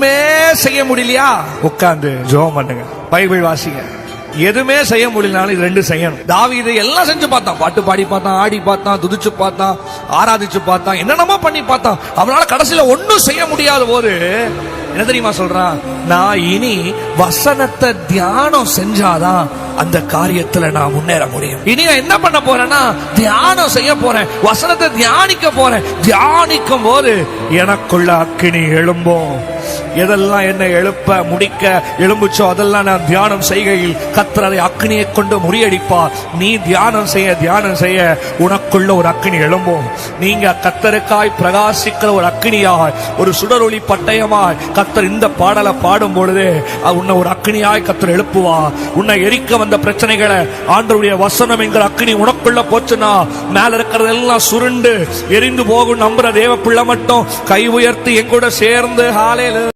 எதுவுமே செய்ய முடியலையா, உட்கார்ந்து ஜெபம் பண்ணுங்க, பைபிள் வாசிங்க. எதுவுமே செய்ய முடியலனாலும் இது ரெண்டு செய்யணும். தாவீது எல்லாம் செஞ்சு பார்த்தான், பாட்டு பாடி பார்த்தான், ஆடி பார்த்தான், துதிச்சு பார்த்தான், ஆராதிச்சு பார்த்தான், என்னென்னமோ பண்ணி பார்த்தான். அவனால கடைசியில ஒன்னும் செய்ய முடியாத போது என்ன தெரியுமா சொல்றான்? நான் இனி வசனத்தை தியானம் செஞ்சாதான் அந்த காரியத்துல நான் முன்னேற முடியும். இனி நான் என்ன பண்ண போறேன்னா தியானம் செய்ய போறேன், வசனத்தை தியானிக்க போறேன். தியானிக்கும் போது எனக்குள்ள அக்கினி எழும்பும். எதெல்லாம் என்ன எழுப்ப முடிக்க எழும்புச்சோ அதெல்லாம் நான் தியானம் செய்கையில் கர்த்தர் அதை அக்கினியை கொண்டு முறியடிப்பார். நீ தியானம் செய்ய உனக்குள்ள ஒரு அக்கினி எழும்பும். நீங்க கர்த்தருக்காய் பிரகாசிக்கிற ஒரு அக்கினியாய், ஒரு சுடரொளி பட்டயமாய் கர்த்தர் இந்த பாடலை பாடும் பொழுது உன்னை ஒரு அக்கினியாய் கர்த்தர் எழுப்புவா. உன்னை எரிக்க வந்த பிரச்சனைகளை ஆண்டவருடைய வசனம் என்கிற அக்கினி உனக்குள்ள போச்சுன்னா மேல இருக்கிறதெல்லாம் சுருண்டு எரிந்து போகும். நம்புற தேவ பிள்ளை மட்டும் கை உயர்த்தி எங்கூட சேர்ந்து ஹalleluya